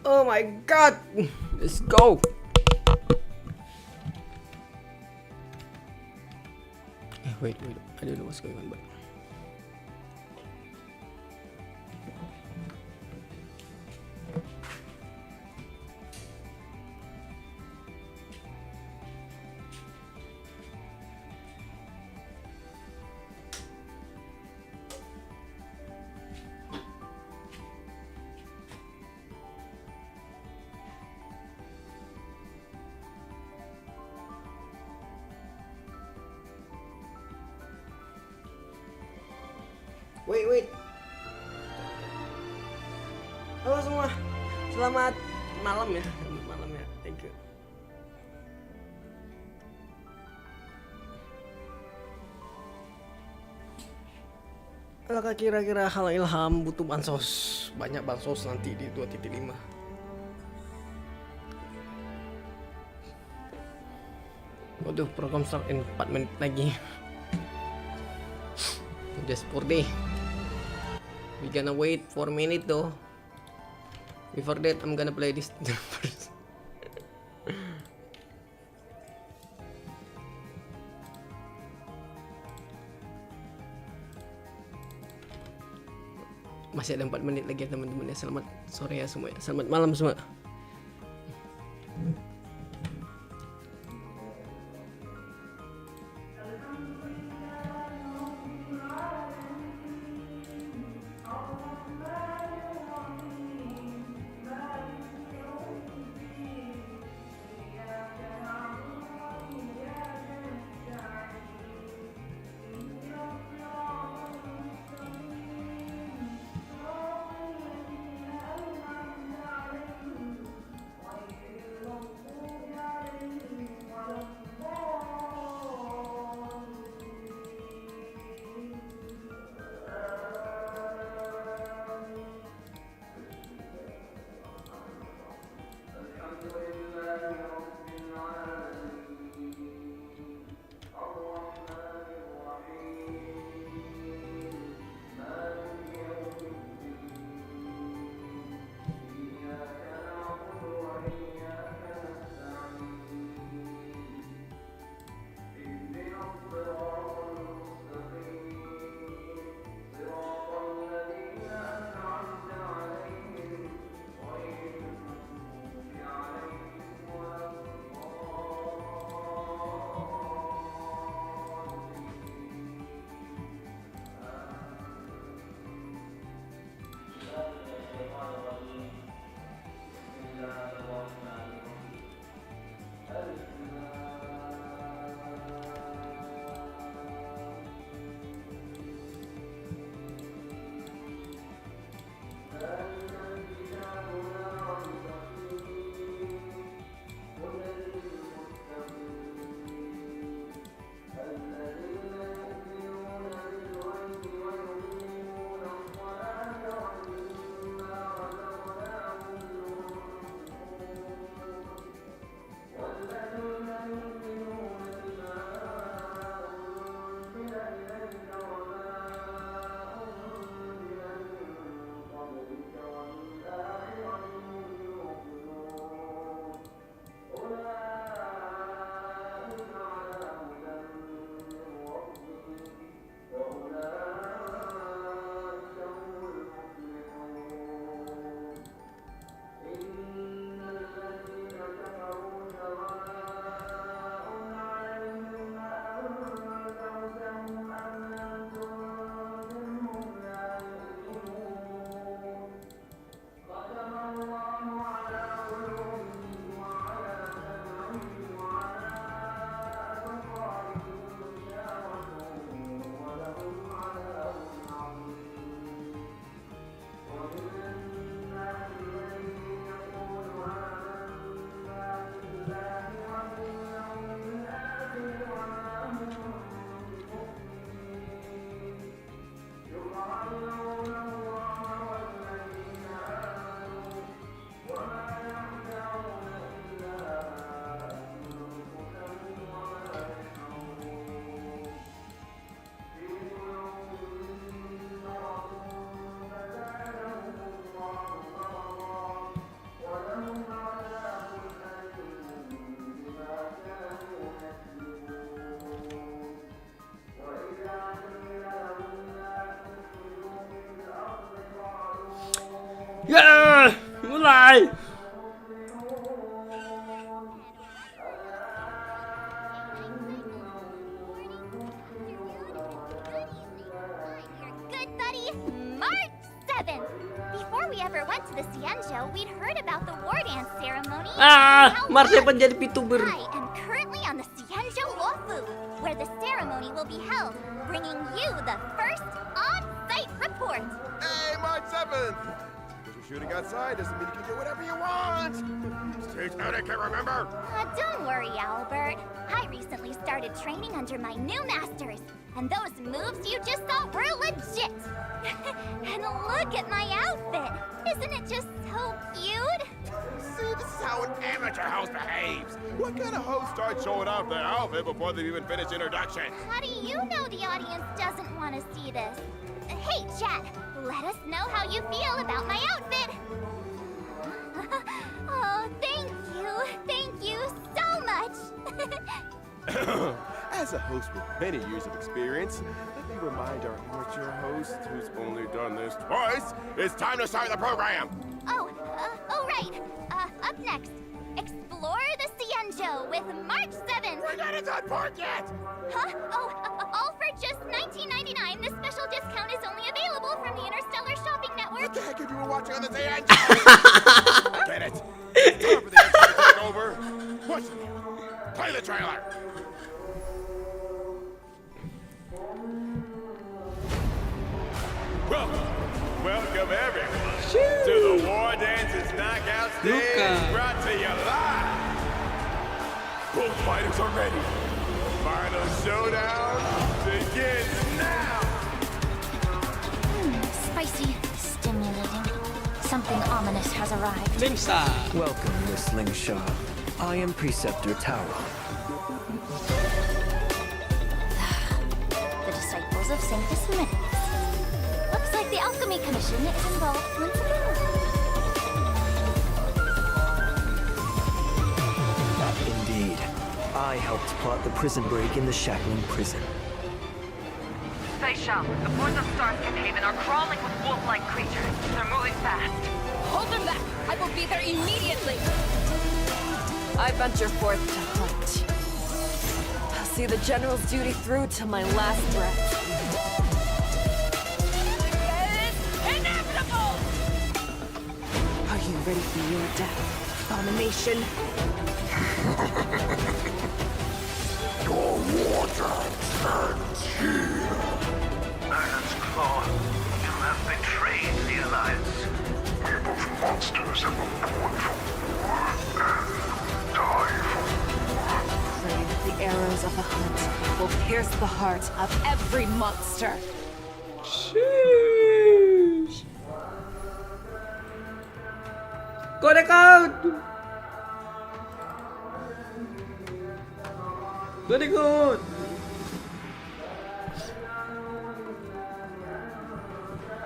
Oh my god. Let's go. Wait. I don't know what's going on, but wait. Halo semua, selamat malam ya, thank you. Apakah kira-kira hal ilham butuh bansos? Banyak bansos nanti di 2.5. Waduh, program start in 4 menit lagi. Just 4 day. We gonna wait for a minute though. Before that, I'm gonna play this first. Masih ada 4 menit lagi ya teman-teman ya. Selamat sore ya semua ya. Selamat malam semua. Ya, mulai. Good buddy, March 7th. Before we ever went to the Cienjo, we'd heard about the war dance ceremony. Mars 7 jadi VTuber. I am currently on the Cienjo Wofu, where the ceremony will be held, bringing you the first on-site report. Hey, March 7th! Because you're shooting outside doesn't mean you can do whatever you want! Stage etiquette, remember? Don't worry, Albert. I recently started training under my new masters, and those moves you just saw were legit. And look at my outfit. Isn't it just so cute? See, this is how an amateur host behaves. What kind of host starts showing off their outfit before they've even finished introduction? How do you know the audience doesn't want to see this? Hey, chat, let us know how you feel about my outfit. Oh, thank you so much. As a host with many years of experience, let me remind our amateur host, who's only done this twice, it's time to start the program! Right. Up next, explore the Cienjo with March 7th. We're not at that part yet! Huh? All for just $19.99. This special discount is only available from the Interstellar Shopping Network. What the heck have you been watching on the end? Get it! It's time for the intro to take over. Push it. Play the trailer. Welcome everyone to the War Dances Knockout Stage, brought to you live. Both fighters are ready. Final showdown begins now. Spicy, stimulating. Something ominous has arrived. Welcome, Miss Slingshot. I am Preceptor Taro. The disciples of Sanctus Minix. Looks like the Alchemy Commission is involved once again. Indeed. I helped plot the prison break in the Shackling prison. Faishal, the boys of Starscape Haven are crawling with wolf-like creatures. They're moving fast. Hold them back! I will be there immediately! I venture forth to hunt. I'll see the General's duty through till my last breath. Inevitable! Are you ready for your death, abomination? Your water turns here. Iron's Claw, you have betrayed the Alliance. We're both monsters and were born for war and die for war. Pray that the arrows of the hunt will pierce the heart of every monster. Sheesh. Connect out. Very good.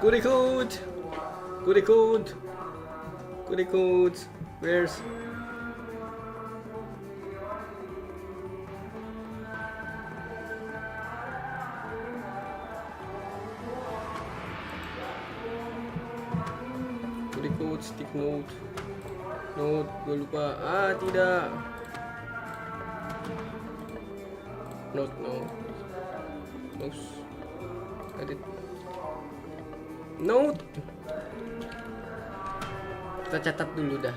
Goody good. Goody good. Goody good. Where's goody good? Stick note. Note, gue lupa. Tidak. Note. Close. Edit. Note. Kita catat dulu dah.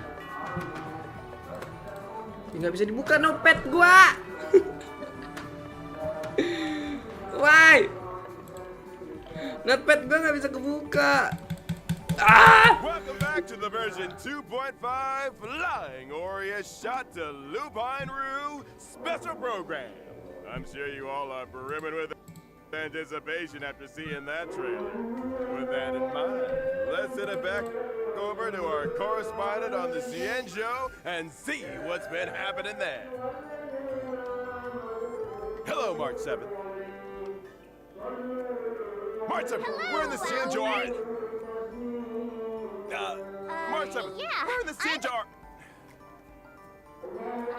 Nggak bisa dibuka notepad gua. Why? Notepad gua nggak bisa kebuka. Welcome back to the version 2.5 Flying Aureus Shot to Lupine Rue special program. I'm sure you all are brimming with anticipation after seeing that trailer. With that in mind, let's send it back over to our correspondent on the Cienjo and see what's been happening there. Hello, March 7th. March 7th, we're in the Cienjo art. March 7th, yeah, we're in the Cienjo art.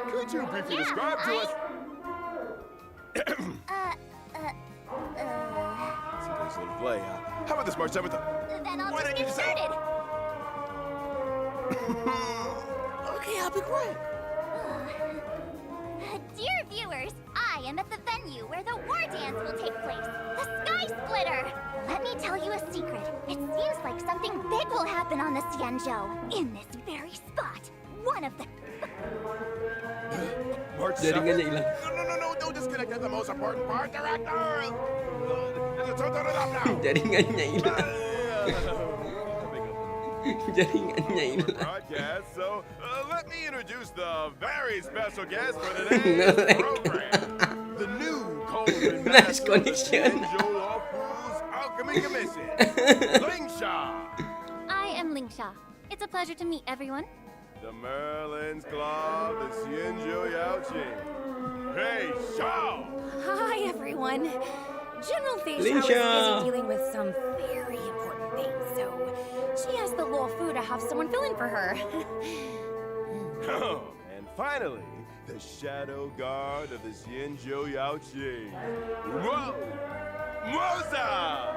Could you briefly describe to us? Some nice little play, huh? How about this, March 7th? Then I'll Why just don't you get say- started. Okay, I'll be quiet. Dear viewers, I am at the venue where the war dance will take place, the Sky Splitter. Let me tell you a secret. It seems like something big will happen on the Xianzhou, in this very spot. One of the... March Jaringan 7th? niya ilang. No, don't disconnect at the most important part, Director! Turn it off now! Jaringan niya ilang. Jaringan niya ilang. Broadcast, so let me introduce the very special guest for today's program. The new Coleman Nice Master of the connection. Xianzhou Lawful's Alchemy Commission, Lingsha. I am Lingsha. It's a pleasure to meet everyone. The Merlin's Claw, the Xianzhou Yaoqing. Hey, Shao! Hi, everyone. General Fei Xiao is Lingsha. busy dealing with some very important things, so she asked the Luo Fu to have someone fill in for her. Oh, and finally, the Shadow Guard of the Xianzhou Yaoqing. Whoa! Moza!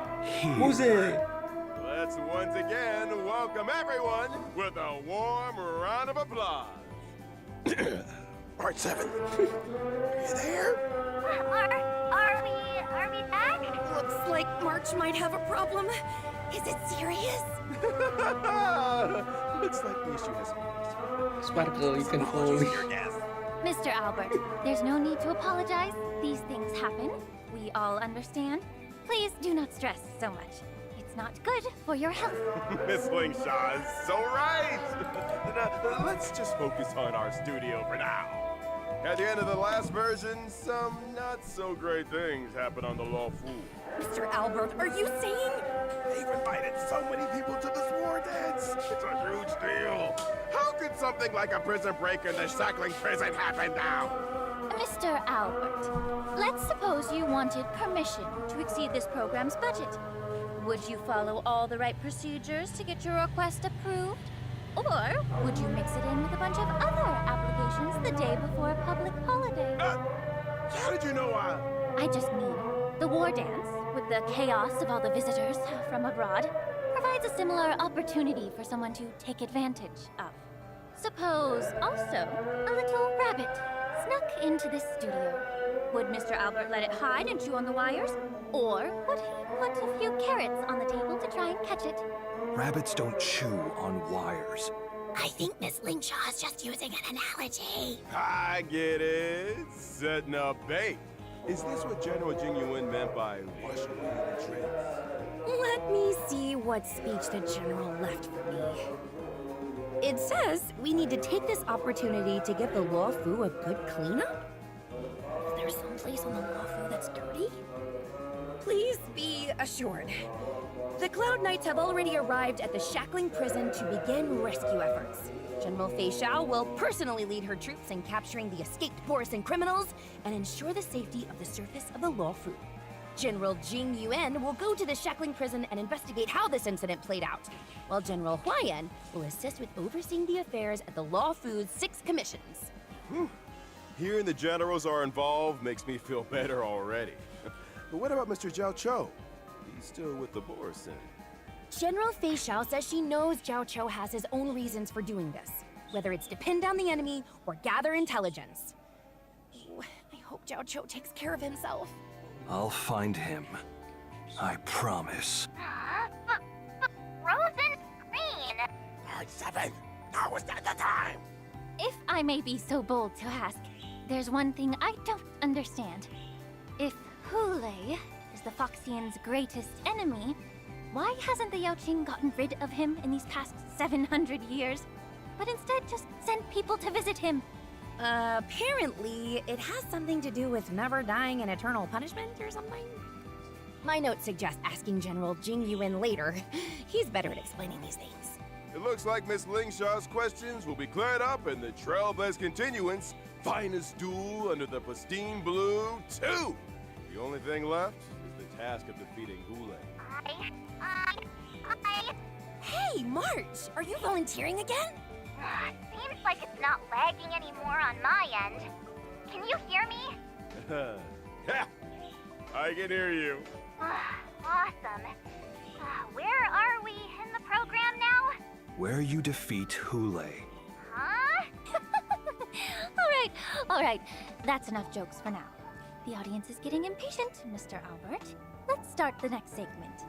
Muse. Let's once again welcome everyone with a warm round of applause. Part 7. Are you there? Are we back? Looks like March might have a problem. Is it serious? Looks like the issue has been Sparkle, you can follow me. Mr. Albert, there's no need to apologize. These things happen. We all understand. Please do not stress so much. It's not good for your health. Miss Lingshaw is so right. Let's just focus on our studio for now. At the end of the last version, some not so great things happened on the Law Fu. Mr. Albert, are you saying? They've invited so many people to this war dance. It's a huge deal. How could something like a prison break in the shackling prison happen now? Mr. Albert, let's suppose you wanted permission to exceed this program's budget. Would you follow all the right procedures to get your request approved? Or would you mix it in with a bunch of other applications the day before a public holiday? How did you know I just mean, the war dance, with the chaos of all the visitors from abroad, provides a similar opportunity for someone to take advantage of. Suppose, also, a little rabbit snuck into this studio. Would Mr. Albert let it hide and chew on the wires? Or would he put a few carrots on the table to try and catch it? Rabbits don't chew on wires. I think Miss Lingshaw is just using an analogy. I get it. Setting up bait. Is this what General Jing Yuan meant by wash away the trace? Let me see what speech the General left for me. It says we need to take this opportunity to give the Luo Fu a good cleanup? Is there some place on the Luo Fu that's dirty? Please be assured. The Cloud Knights have already arrived at the shackling prison to begin rescue efforts. General Fei Xiao will personally lead her troops in capturing the escaped Borisan criminals and ensure the safety of the surface of the Luo Fu. General Jing Yuan will go to the shackling prison and investigate how this incident played out, while General Huaiyan will assist with overseeing the affairs at the Luo Fu's 6 commissions. Hearing the generals are involved makes me feel better already. But what about Mr. Zhao Cho? He's still with the Borisan. General Fei Xiao says she knows Zhao Cho has his own reasons for doing this, whether it's to pin down the enemy or gather intelligence. Ooh, I hope Zhao Cho takes care of himself. I'll find him. I promise. Frozen green! Part 7. Now is not the time. If I may be so bold to ask, there's one thing I don't understand. If Hule is the Foxian's greatest enemy, why hasn't the Yaoqing gotten rid of him in these past 700 years, but instead just sent people to visit him? Apparently, it has something to do with never dying in eternal punishment or something. My notes suggest asking General Jing Yuan later. He's better at explaining these things. It looks like Miss Lingshaw's questions will be cleared up in the Trailblaze Continuance Finest Duel under the Pristine Blue 2. The only thing left is the task of defeating Hule. Hey, March! Are you volunteering again? Seems like it's not lagging anymore on my end. Can you hear me? Yeah, I can hear you. Awesome. Where are we in the program now? where you defeat Hule. Huh? All right. That's enough jokes for now. The audience is getting impatient, Mr. Albert. Let's start the next segment.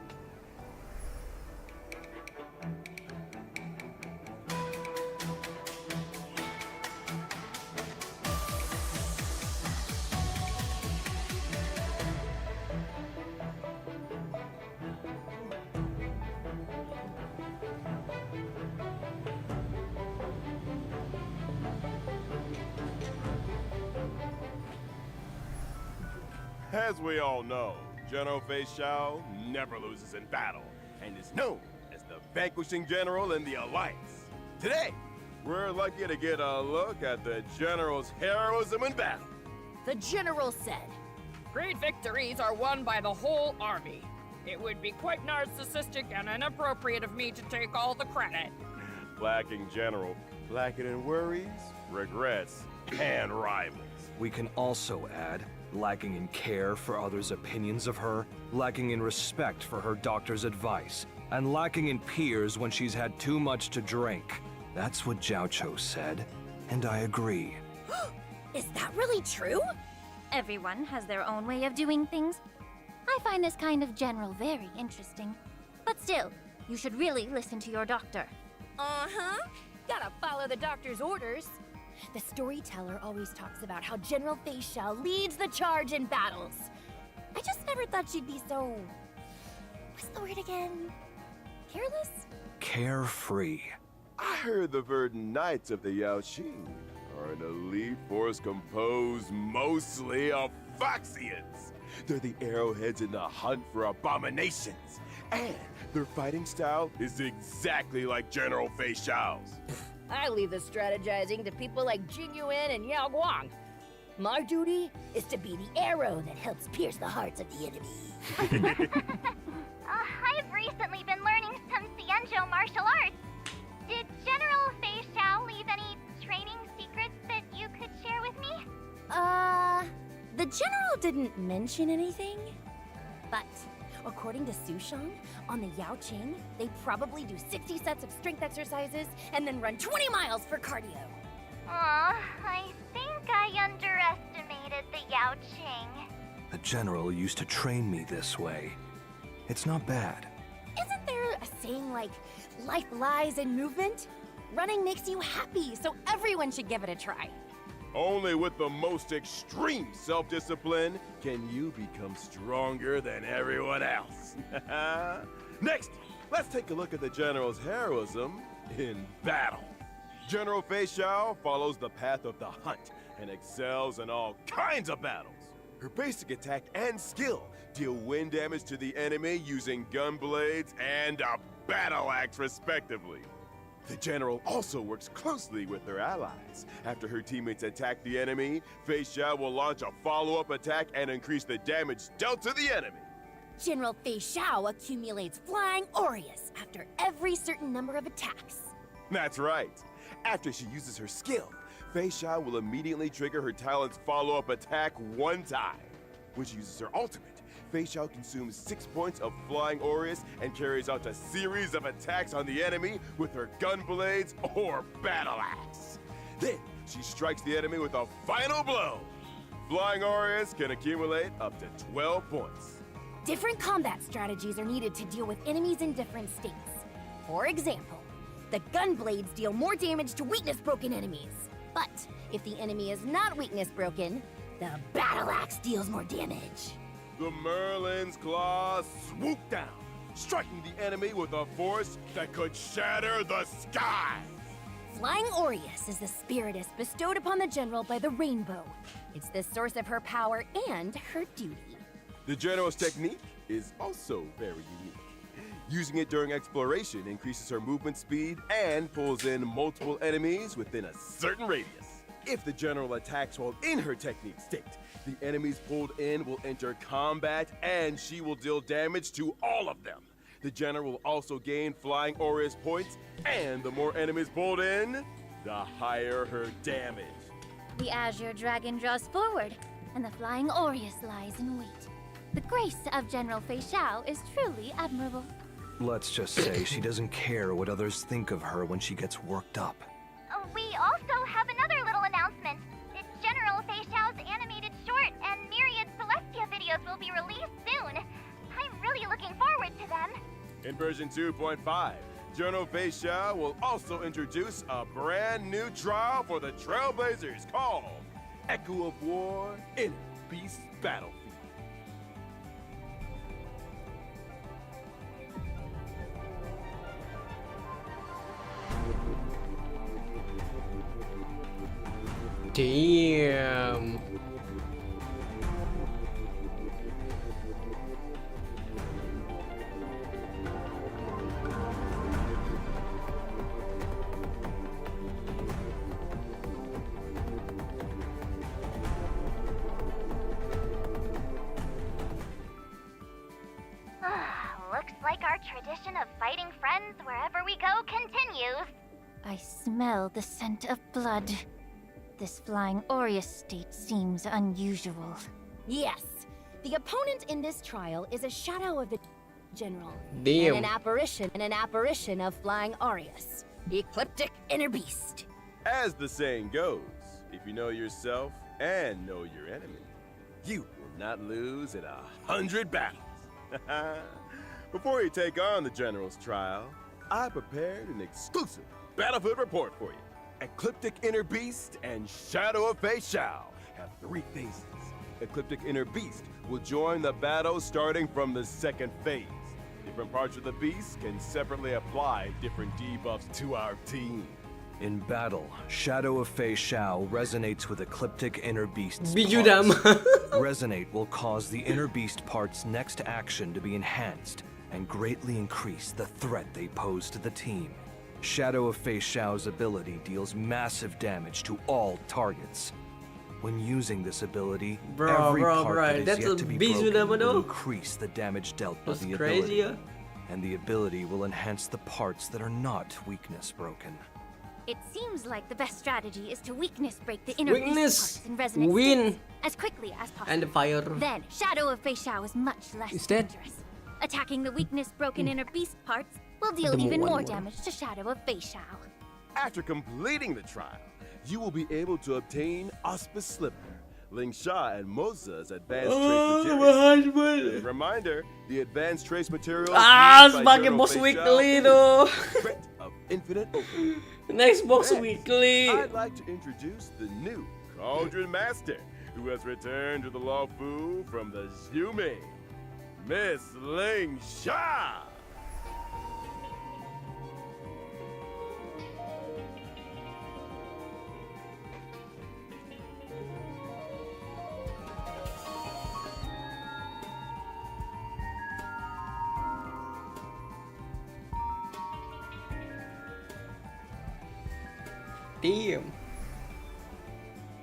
As we all know, General Fei Xiao never loses in battle and is known as the vanquishing general in the Alliance. Today, we're lucky to get a look at the general's heroism in battle. The general said, Great victories are won by the whole army. It would be quite narcissistic and inappropriate of me to take all the credit. Lacking general, lacking in worries, regrets, and rivals. We can also add, lacking in care for others' opinions of her, lacking in respect for her doctor's advice, and lacking in peers when she's had too much to drink. That's what Jiao Cho said, and I agree. Is that really true? Everyone has their own way of doing things. I find this kind of general very interesting. But still, you should really listen to your doctor. uh-huh, gotta follow the doctor's orders. The storyteller always talks about how General Fei Xiao leads the charge in battles. I just never thought she'd be so... what's the word again? Careless? Carefree. I heard the Verdant Knights of the Yaoqing are an elite force composed mostly of Foxians. They're the arrowheads in the hunt for abominations. And their fighting style is exactly like General Fei Xiao's. I leave the strategizing to people like Jing Yuan and Yao Guang. My duty is to be the arrow that helps pierce the hearts of the enemy. I've recently been learning some Xianzhou martial arts. Did General Fei Xiao leave any training secrets that you could share with me? The general didn't mention anything, but according to Sushang, on the Yaoqing, they probably do 60 sets of strength exercises and then run 20 miles for cardio. Aw, I think I underestimated the Yaoqing. The general used to train me this way. It's not bad. Isn't there a saying like, life lies in movement? Running makes you happy, so everyone should give it a try. Only with the most extreme self-discipline can you become stronger than everyone else. Next, let's take a look at the general's heroism in battle. General Fei Xiao follows the path of the hunt and excels in all kinds of battles. Her basic attack and skill deal wind damage to the enemy using gun blades and a battle axe respectively. The general also works closely with her allies. After her teammates attack the enemy, Fei Xiao will launch a follow-up attack and increase the damage dealt to the enemy. General Fei Xiao accumulates Flying Aureus after every certain number of attacks. That's right. After she uses her skill, Fei Xiao will immediately trigger her talent's follow-up attack one time. When she uses her ultimate, Fei Xiao consumes 6 points of Flying Aureus and carries out a series of attacks on the enemy with her gun blades or battle axe. Then, she strikes the enemy with a final blow. Flying Aureus can accumulate up to 12 points. Different combat strategies are needed to deal with enemies in different states. For example, the gun blades deal more damage to weakness-broken enemies. But if the enemy is not weakness-broken, the battle axe deals more damage. The Merlin's claws swoop down, striking the enemy with a force that could shatter the sky. Flying Aureus is the spiritus bestowed upon the general by the Rainbow. It's the source of her power and her duty. The general's technique is also very unique. Using it during exploration increases her movement speed and pulls in multiple enemies within a certain radius. If the general attacks while in her technique state, the enemies pulled in will enter combat and she will deal damage to all of them. The general will also gain Flying Aureus points, and the more enemies pulled in, the higher her damage. The Azure Dragon draws forward, and the Flying Aureus lies in wait. The grace of General Fei Xiao is truly admirable. Let's just say she doesn't care what others think of her when she gets worked up. We also have another little announcement. It's General Fei Xiao's animated short and myriad Celestia videos will be released soon. I'm really looking forward to them. In version 2.5, General Fei Xiao will also introduce a brand new trial for the Trailblazers called Echo of War Inner Beast Battlefield. Damn. Looks like our tradition of fighting friends wherever we go continues. I smell the scent of blood. This flying Aureus state seems unusual. Yes, the opponent in this trial is a shadow of the general. Damn. And an apparition of flying Aureus. Ecliptic inner beast. As the saying goes, if you know yourself and know your enemy, you will not lose in 100 battles. Before you take on the General's trial, I prepared an exclusive battlefield report for you. Ecliptic Inner Beast and Shadow of Fei Xiao have 3 phases. Ecliptic Inner Beast will join the battle starting from the 2nd phase. Different parts of the beast can separately apply different debuffs to our team. In battle, Shadow of Fei Xiao resonates with Ecliptic Inner Beast's Biju parts. Dam. Resonate will cause the Inner Beast part's next action to be enhanced and greatly increase the threat they pose to the team. Shadow of Fei Xiao's ability deals massive damage to all targets. When using this ability, every part that is that's yet a to be Biju broken Dam will though. increase the damage dealt by That's the crazy, ability. And the ability will enhance the parts that are not weakness broken. It seems like the best strategy is to weakness break the inner Weakness beast parts and resonate win states as quickly as possible. and the fire. Then, Shadow of Fei Xiao is much less Is that- dangerous. Attacking the weakness broken inner beast parts will deal The even one more more. damage to Shadow of Fei Xiao. After completing the trial, you will be able to obtain Auspice Slipper, Ling Sha and Moza's advanced trace material. A reminder, the advanced trace material Sebagai boss weekly though. of infinite opening. Next box Next, weekly. I'd like to introduce the new Cauldron Master, who has returned to the Law Fu from the Xiumei, Miss Ling Sha. Damn.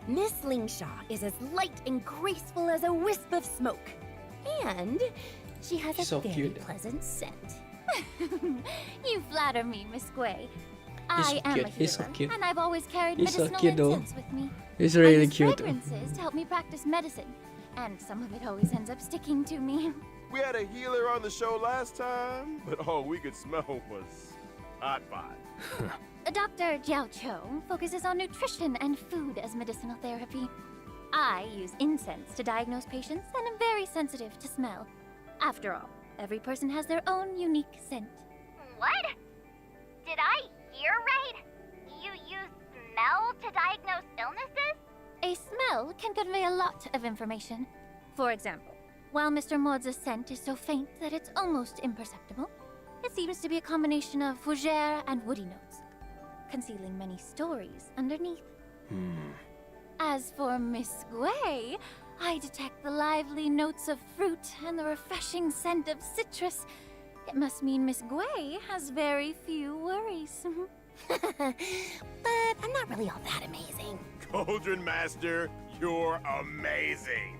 Miss Lingsha is as light and graceful as a wisp of smoke. And she has a So very cute. pleasant scent. You flatter me, Miss Gui. He's I so am cute. a He's so healer, cute. and I've always carried He's so medicinal cute, though. incense with me. It's I really use cute. fragrances to help me practice medicine, and some of it always ends up sticking to me. We had a healer on the show last time, but all we could smell was hot pot. Dr. Jiao Cho focuses on nutrition and food as medicinal therapy. I use incense to diagnose patients and am very sensitive to smell. After all, every person has their own unique scent. What? Did I hear right? You use smell to diagnose illnesses? A smell can convey a lot of information. For example, while Mr. Maud's scent is so faint that it's almost imperceptible, it seems to be a combination of fougere and woody notes, concealing many stories underneath. As for Miss Gui, I detect the lively notes of fruit and the refreshing scent of citrus. It must mean Miss Gui has very few worries. But I'm not really all that amazing. Cauldron Master, you're amazing.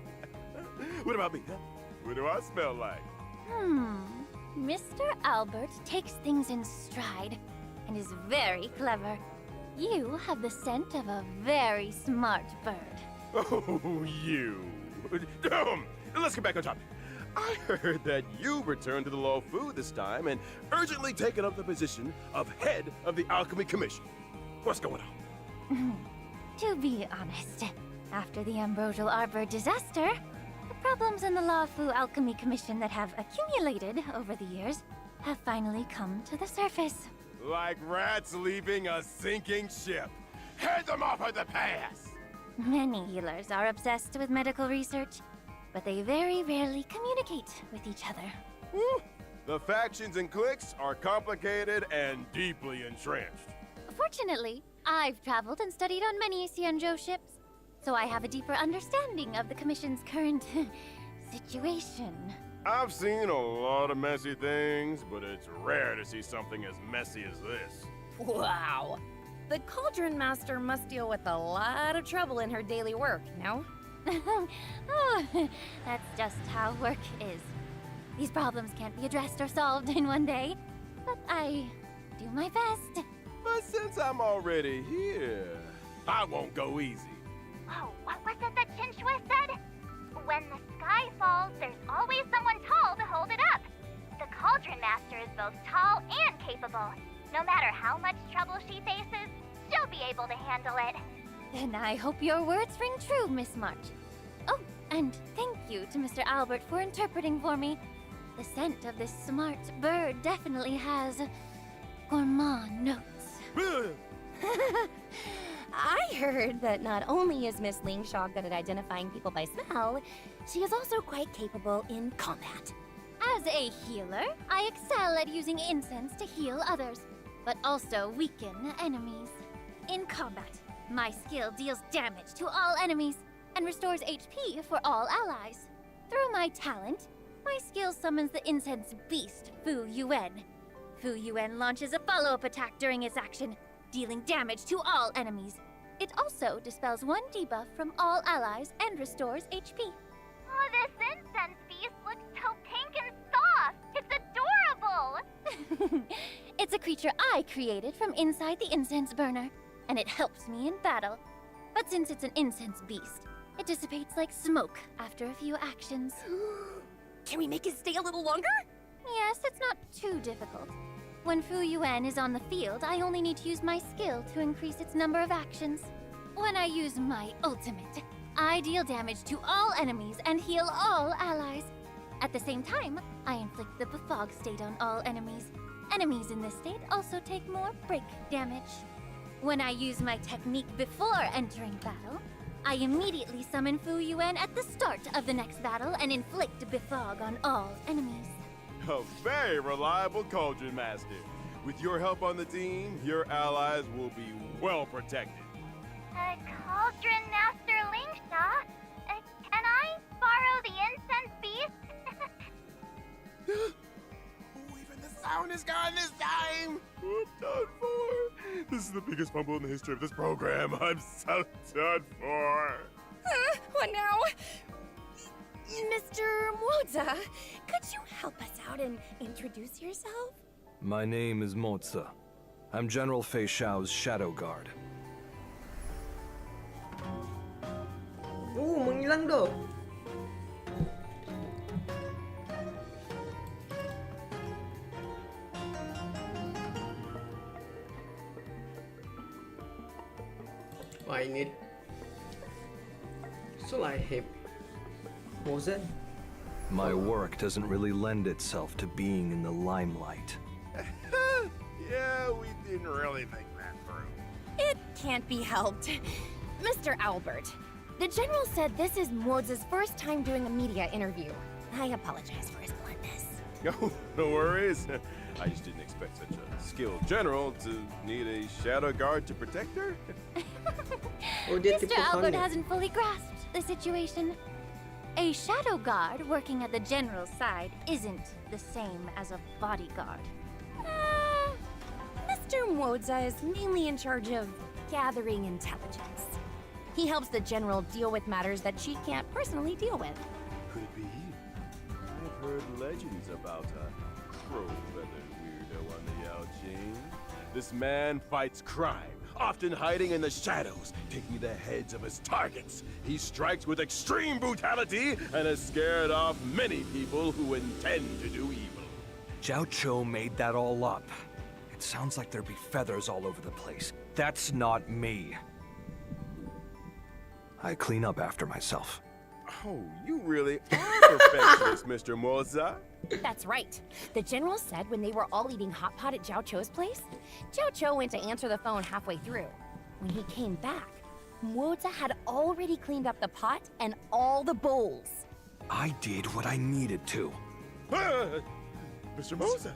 What about me, huh? What do I smell like? Mr. Albert takes things in stride and is very clever. You have the scent of a very smart bird. Oh, you. Let's get back on topic. I heard that you returned to the Law Fu this time and urgently taken up the position of head of the Alchemy Commission. What's going on? To be honest, after the Ambrosial Arbor disaster, the problems in the Law Fu Alchemy Commission that have accumulated over the years have finally come to the surface. Like rats leaving a sinking ship. Head them off at the pass! Many healers are obsessed with medical research, but they very rarely communicate with each other. Whew. The factions and cliques are complicated and deeply entrenched. Fortunately, I've traveled and studied on many Xianzhou ships, so I have a deeper understanding of the Commission's current situation. I've seen a lot of messy things, but it's rare to see something as messy as this. Wow. The Cauldron Master must deal with a lot of trouble in her daily work, no? Oh, that's just how work is. These problems can't be addressed or solved in one day, but I do my best. But since I'm already here, I won't go easy. Oh, what was it that Chinchua said? When the sky falls, there's always someone tall to hold it up. The Cauldron Master is both tall and capable. No matter how much trouble she faces, she'll be able to handle it. Then I hope your words ring true, Miss March. Oh, and thank you to Mr. Albert for interpreting for me. The scent of this smart bird definitely has gourmand notes. I heard that not only is Miss Lingshaw good at identifying people by smell, she is also quite capable in combat. As a healer, I excel at using incense to heal others, but also weaken enemies. In combat, my skill deals damage to all enemies and restores HP for all allies. Through my talent, my skill summons the incense beast, Fu Yuan. Fu Yuan launches a follow-up attack during its action, dealing damage to all enemies. It also dispels one debuff from all allies and restores HP. Oh, this incense beast looks so pink and soft! It's adorable! It's a creature I created from inside the incense burner, and it helps me in battle. But since it's an incense beast, it dissipates like smoke after a few actions. Can we make it stay a little longer? Yes, it's not too difficult. When Fu Yuan is on the field, I only need to use my skill to increase its number of actions. When I use my ultimate, I deal damage to all enemies and heal all allies. At the same time, I inflict the befog state on all enemies. Enemies in this state also take more break damage. When I use my technique before entering battle, I immediately summon Fu Yuan at the start of the next battle and inflict befog on all enemies. A very reliable Cauldron Master. With your help on the team, your allies will be well protected. Cauldron Master Lingshaw, can I borrow the incense beast? Oh, even the sound is gone this time! I'm done for. This is the biggest fumble in the history of this program. I'm so done for. What now? Mr. Moza, could you help us out and introduce yourself? My name is Moza. I'm General Fei Shao's Shadow Guard. Menghilang tuh. I need. So I have. What was that? My work doesn't really lend itself to being in the limelight. Yeah, we didn't really think that through. It can't be helped. Mr. Albert, the General said this is Moza's first time doing a media interview. I apologize for his bluntness. No, no worries. I just didn't expect such a skilled general to need a shadow guard to protect her. Mr. Albert hasn't fully grasped the situation. A shadow guard working at the general's side isn't the same as a bodyguard. Mr. Moza is mainly in charge of gathering intelligence. He helps the General deal with matters that she can't personally deal with. Could it be you? I've heard legends about a crow-feathered weirdo on the Yao Jing. This man fights crime, often hiding in the shadows, taking the heads of his targets. He strikes with extreme brutality and has scared off many people who intend to do evil. Jiao Cho made that all up. It sounds like there'd be feathers all over the place. That's not me. I clean up after myself. Oh, you really are perfectionist, Mr. Moza. That's right. The general said when they were all eating hot pot at Jiao Cho's place, Jiao Cho went to answer the phone halfway through. When he came back, Moza had already cleaned up the pot and all the bowls. I did what I needed to. Mr. Moza,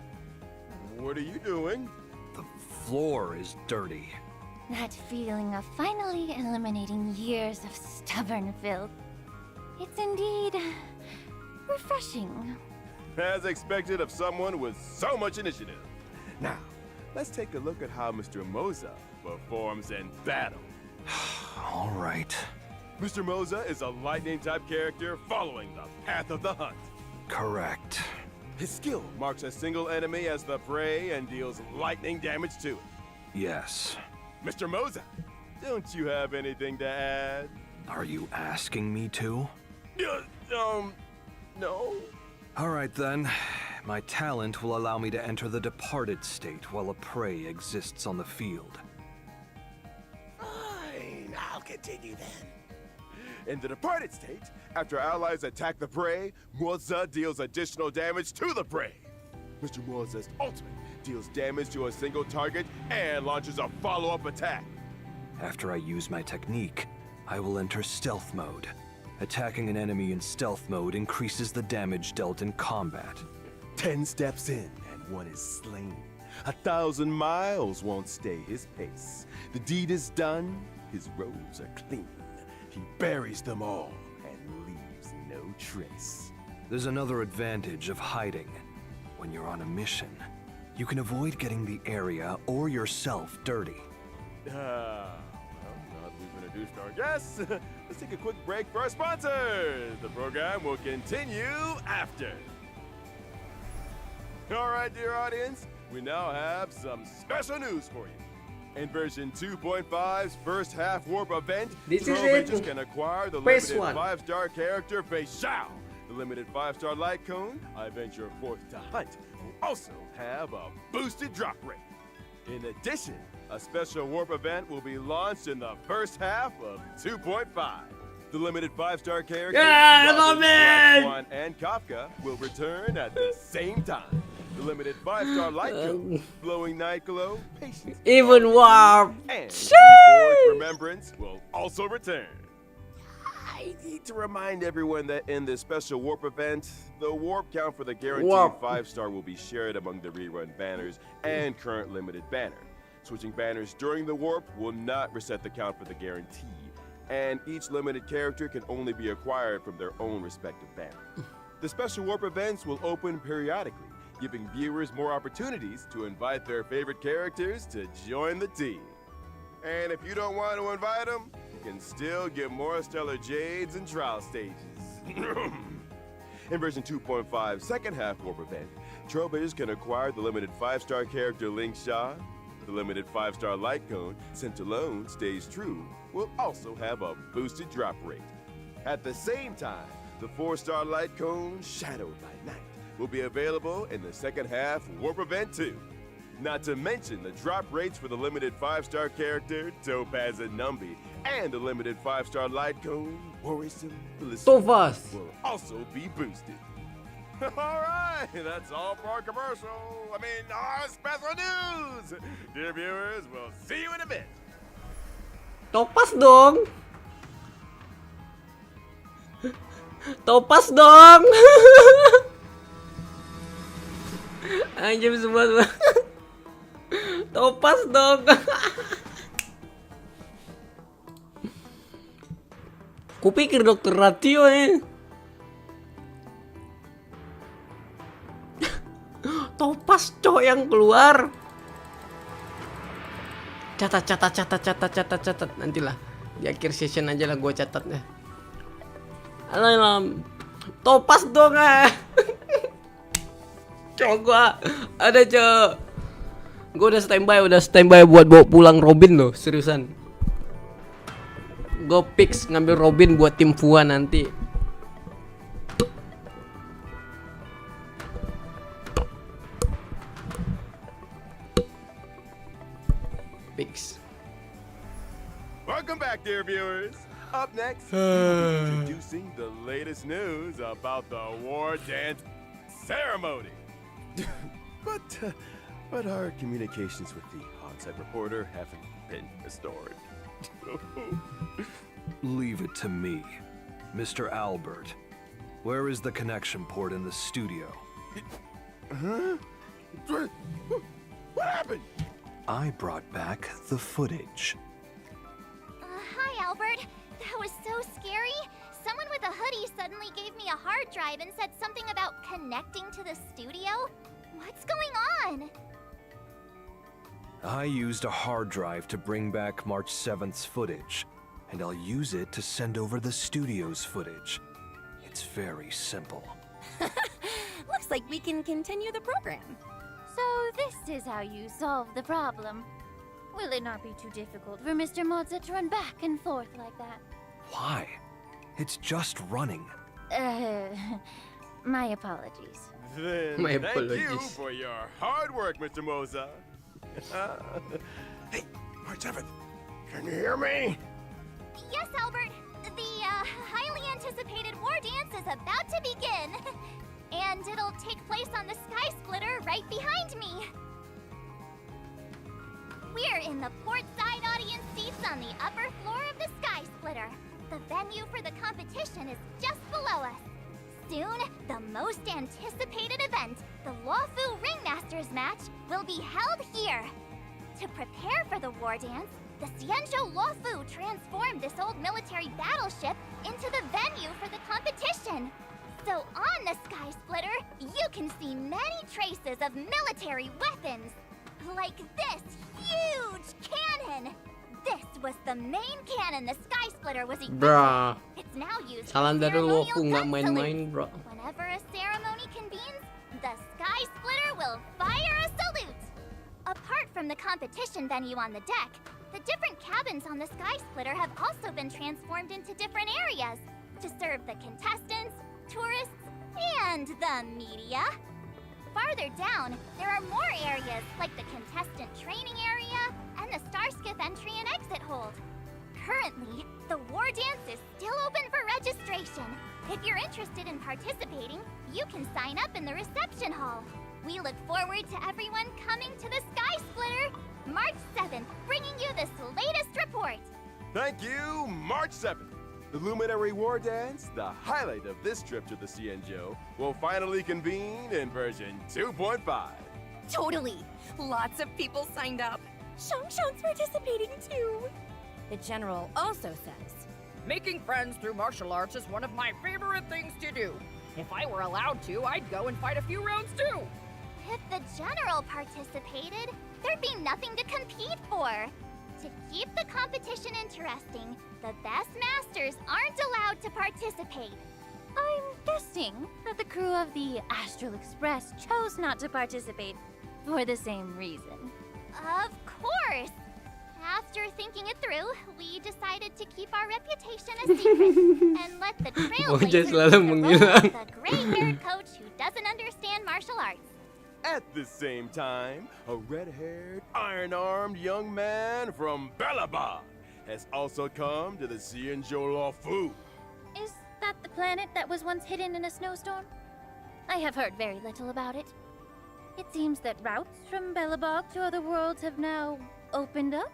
what are you doing? The floor is dirty. That feeling of finally eliminating years of stubborn filth. It's indeed refreshing. As expected of someone with so much initiative. Now, let's take a look at how Mr. Moza performs in battle. All right. Mr. Moza is a lightning-type character following the path of the hunt. Correct. His skill marks a single enemy as the prey and deals lightning damage to it. Yes. Mr. Moza, don't you have anything to add? Are you asking me to? No. All right then. My talent will allow me to enter the departed state while a prey exists on the field. Fine, I'll continue then. In the departed state, after allies attack the prey, Moza deals additional damage to the prey. Mr. Moza's ultimate deals damage to a single target and launches a follow-up attack. After I use my technique, I will enter stealth mode. Attacking an enemy in stealth mode increases the damage dealt in combat. 10 steps in and one is slain. 1,000 miles won't stay his pace. The deed is done, his robes are clean. He buries them all and leaves no trace. There's another advantage of hiding. When you're on a mission, you can avoid getting the area or yourself dirty. Well, now that we've introduced our guests, let's take a quick break for our sponsors. The program will continue after. All right, dear audience, we now have some special news for you. In version 2.5's first half warp event, This is Trailblazers it. can acquire the Phase limited one. 5-star character Fei Xiao. The limited 5-star light cone, I venture forth to hunt, will also have a boosted drop rate. In addition, a special warp event will be launched in the first half of 2.5. The limited 5-star characters, Yeah, I Robin, love Black it! Swan, and Kafka will return at the same time. The limited 5-star light cone, Glowing Night Glow, Patience, Even warp. and Sheesh! Reforged Remembrance will also return. I need to remind everyone that in this special warp event, the warp count for the guaranteed Warp. 5-star will be shared among the rerun banners and current limited banner. Switching banners during the warp will not reset the count for the guarantee, and each limited character can only be acquired from their own respective banner. The special warp events will open periodically, giving viewers more opportunities to invite their favorite characters to join the team. And if you don't want to invite them, you can still get more Stellar Jades and trial stages. In version 2.5's second half warp event, Trailblazers can acquire the limited 5-star character Ling Sha. The limited 5-star light cone, Sent Alone Stays True, will also have a boosted drop rate. At the same time, the 4-star light cone, Shadowed by Night, will be available in the second half warp event too. Not to mention the drop rates for the limited 5-star character, Topaz and Numby, and the limited 5-star light cone, Worrisome Felicity, So fast. will also be boosted. Alright, that's all for our commercial. Our special news! Dear viewers, we'll see you in a bit. Topas dong. Topas dong. Anjir semua. Topas dong. Kupikir dokter Ratio Topas cowok yang keluar. Catat. Nantilah di akhir session aja lah gue catatnya. Alam. Topas dong Cowok gua ada cowok. Gue udah standby buat bawa pulang Robin loh, seriusan. Gue fix ngambil Robin buat tim Fuan nanti. Fix. Welcome back, dear viewers. Up next, we will be introducing the latest news about the war dance ceremony. But our communications with the on-site reporter haven't been restored. Leave it to me, Mr. Albert. Where is the connection port in the studio? Huh? What happened? I brought back the footage. Hi, Albert. That was so scary. Someone with a hoodie suddenly gave me a hard drive and said something about connecting to the studio. What's going on? I used a hard drive to bring back March 7th's footage, and I'll use it to send over the studio's footage. It's very simple. Looks like we can continue the program. So this is how you solve the problem. Will it not be too difficult for Mr. Modza to run back and forth like that? Why? It's just running. My apologies. Then My thank you apologies. for your hard work, Mr. Moza. Hey, March 7th, can you hear me? Yes, Albert. The highly anticipated war dance is about to begin. And it'll take place on the Sky Splitter right behind me. We're in the port side audience seats on the upper floor of the Sky Splitter. The venue for the competition is just below us. Soon, the most anticipated event, the Luofu Ringmasters match, will be held here. To prepare for the war dance, the Xianzhou Luofu transformed this old military battleship into the venue for the competition. So on the Sky Splitter, you can see many traces of military weapons. Like this huge cannon! This was the main cannon the Sky Splitter was equipped Bruh. with. It's now used Salam for dari ceremonial Luofu, nggak gun main-main, salutes. bro. Whenever a ceremony convenes, the Sky Splitter will fire a salute! Apart from the competition venue on the deck, the different cabins on the Sky Splitter have also been transformed into different areas to serve the contestants, tourists, and the media. Farther down, there are more areas like the contestant training area and the Starskiff entry and exit hold. Currently, the war dance is still open for registration. If you're interested in participating, you can sign up in the reception hall. We look forward to everyone coming to the Sky Splitter, March 7th, bringing you this latest report. Thank you, March 7th. The Luminary War Dance, the highlight of this trip to the Xianzhou, will finally convene in version 2.5. Totally. Lots of people signed up. Shangshang's participating too. The general also says, Making friends through martial arts is one of my favorite things to do. If I were allowed to, I'd go and fight a few rounds too. If the general participated, there'd be nothing to compete for. To keep the competition interesting, the best masters aren't allowed to participate. I'm guessing that the crew of the Astral Express chose not to participate for the same reason. Of course! After thinking it through, we decided to keep our reputation a secret and let the Ojek Trailblazers selalu play the role menghilang. of the gray-haired coach who doesn't understand martial arts. At the same time, a red-haired, iron-armed young man from Belabog has also come to the Xianzhou Luofu. Is that the planet that was once hidden in a snowstorm? I have heard very little about it. It seems that routes from Belabog to other worlds have now opened up.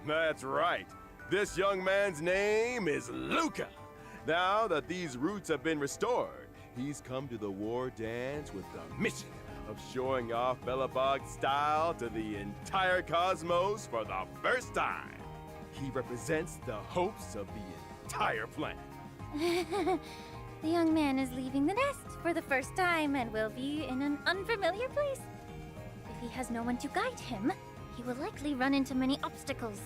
That's right. This young man's name is Luca. Now that these routes have been restored, he's come to the war dance with the mission of showing off Belabog's style to the entire cosmos for the first time. He represents the hopes of the entire planet. The young man is leaving the nest for the first time and will be in an unfamiliar place. If he has no one to guide him, he will likely run into many obstacles.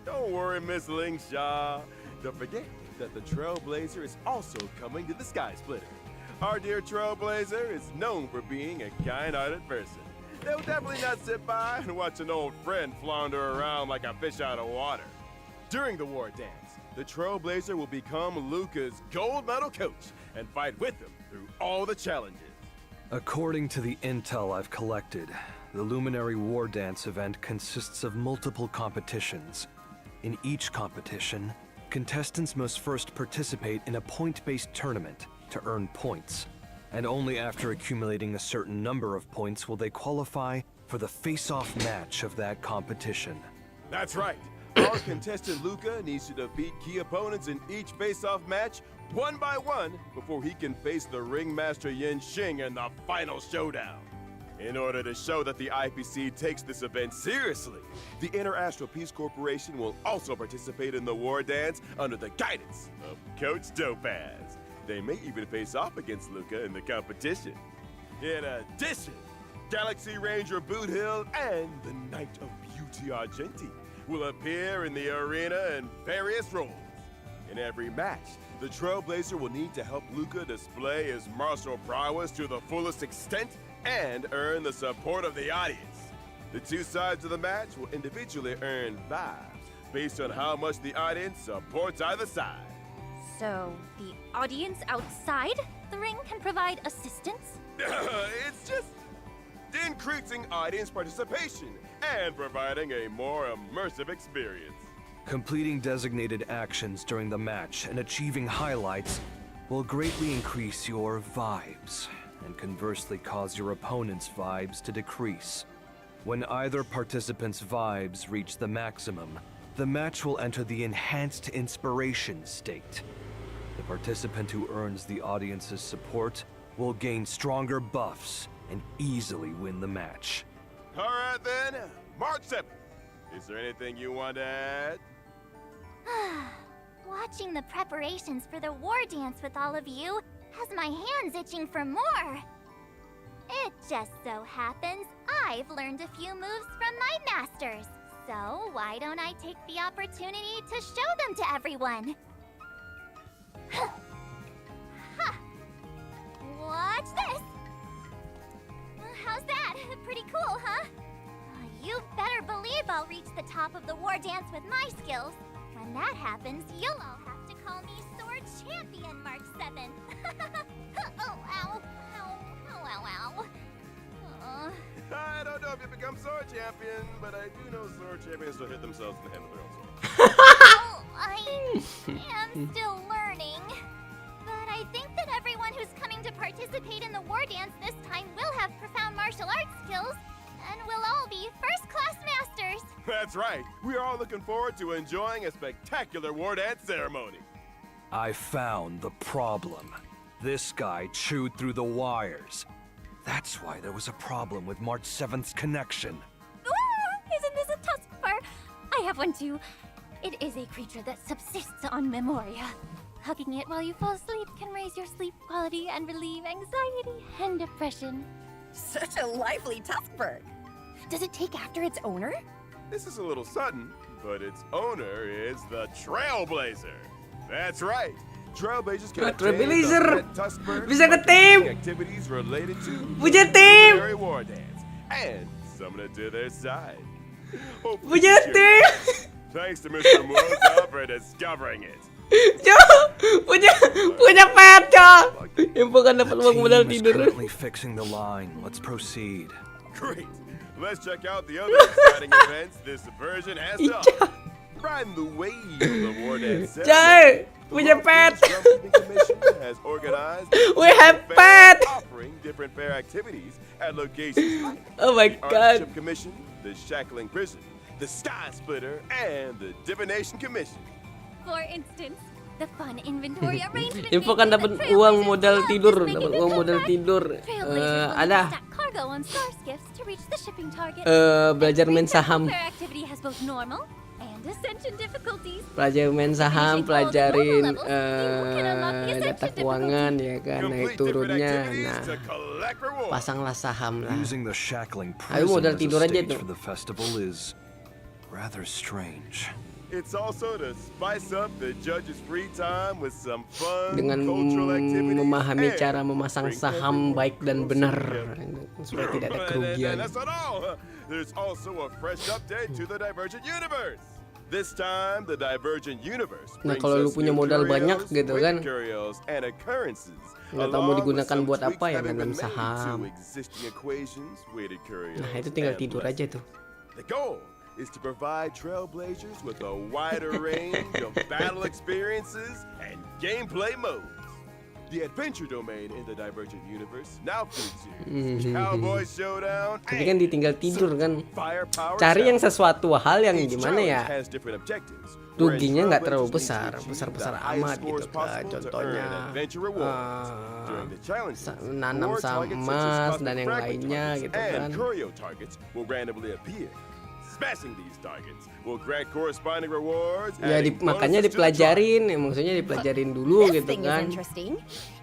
Don't worry, Miss Ling Sha. Don't forget that the Trailblazer is also coming to the Sky Splitter. Our dear Trailblazer is known for being a kind-hearted person. They'll definitely not sit by and watch an old friend flounder around like a fish out of water. During the war dance, the Trailblazer will become Luca's gold medal coach and fight with him through all the challenges. According to the intel I've collected, the Luminary War Dance event consists of multiple competitions. In each competition, contestants must first participate in a point-based tournament to earn points, and only after accumulating a certain number of points will they qualify for the face-off match of that competition. That's right. Our contestant Luca needs to defeat key opponents in each face-off match one by one before he can face the ringmaster Yin Xing in the final showdown. In order to show that the IPC takes this event seriously, the Inter-Astral Peace Corporation will also participate in the war dance under the guidance of Coach Topaz. They may even face off against Luca in the competition. In addition, Galaxy Ranger Boot Hill and the Knight of Beauty Argenti will appear in the arena in various roles. In every match, the Trailblazer will need to help Luca display his martial prowess to the fullest extent and earn the support of the audience. The two sides of the match will individually earn vibes based on how much the audience supports either side. So, the audience outside the ring can provide assistance? It's just increasing audience participation and providing a more immersive experience. Completing designated actions during the match and achieving highlights will greatly increase your vibes, and conversely cause your opponent's vibes to decrease. When either participant's vibes reach the maximum, the match will enter the enhanced inspiration state. The participant who earns the audience's support will gain stronger buffs and easily win the match. All right then, March 7th. Is there anything you want to add? Watching the preparations for the war dance with all of you has my hands itching for more. It just so happens I've learned a few moves from my masters. So why don't I take the opportunity to show them to everyone? Ha! Watch this! How's that? Pretty cool, huh? You better believe I'll reach the top of the war dance with my skills. When that happens, you'll all have to call me Sword Champion March 7th. Oh, ow. Ow, ow, ow, ow. I don't know if you become Sword Champion, but I do know Sword Champions will hit themselves in the head with their own sword. Oh, I am still learning. But I think that everyone who's coming to participate in the war dance this time will have profound martial arts skills, and we'll all be first-class masters. That's right. We are all looking forward to enjoying a spectacular war dance ceremony. I found the problem. This guy chewed through the wires. That's why there was a problem with March 7th's connection. Isn't this a tuskfur? I have one too. It is a creature that subsists on memoria. Hugging it while you fall asleep can raise your sleep quality and relieve anxiety and depression. Such a lively tuskbird. Does it take after its owner? This is a little sudden, but its owner is the Trailblazer. That's right. Trailblazers can Trailblazer Tuskbird bisa nge-team. activities related to Punya the tim. Luminary War Dance and summon it to their side. Punya tim. Thanks to Mr. Moza for discovering it. punya pet, Cok. Yang bukan dapat uang modal Team is tidur. currently fixing the line. Let's proceed. Great. Let's check out the other exciting events this version has to offer. Riding the wave of the war dance Coy, punya pet. has organized We have pet. offering different fair activities at locations like Oh my the god. Archship Commission, the Shackling Prison, the Sky Splitter, and the Divination Commission. For instance, the fun inventory arrangement. Info kan dapat uang modal tidur, dapat uang modal tidur. Ada cargo on star skiffs to reach the shipping target. belajar main saham. Fair activity has both normal and ascension difficulties. Pelajarin main saham, pelajarin data keuangan ya kan, naik turunnya. Nah, pasanglah saham lah. Using the shackling Ayo prison modal as a tidur aja stage tuh. for the festival is rather strange. It's also to spice up the judge's free time with some fun Dengan cultural activities memahami and cara memasang bring saham everyone baik dan closer benar together. supaya tidak ada And kerugian. that's not all. There's also a fresh update to the Divergent Universe. This time, the Divergent Universe Nah, brings kalau lu us punya new modal banyak curios, gitu quick kan, curios, and occurrences, nggak tahu mau along with digunakan some buat tweaks apa ya, having nanam been made saham. to existing equations, weighted curios, Nah, itu tinggal and tidur lessons. aja tuh. The goal is to provide trailblazers with a wider range of battle experiences and gameplay modes. The adventure domain in the Divergent Universe now features Cowboy Showdown Tapi kan ditinggal tidur kan. Firepower Cari yang Challenge. sesuatu hal yang Each gimana ya, challenge has different objectives, wherein ruginya nggak terlalu trailblazers need to besar, achieve besar the highest amat scores gitu kan. possible to Contohnya earn adventure rewards. During the challenges, nanam more saham targets such as emas cosmic dan yang fragment lainnya targets gitu and kan. curio targets will randomly appear. Smashing these targets will grant corresponding rewards. Ya adding makanya bonuses to the dipelajarin, ya, maksudnya dipelajarin dulu This gitu thing is kan. interesting.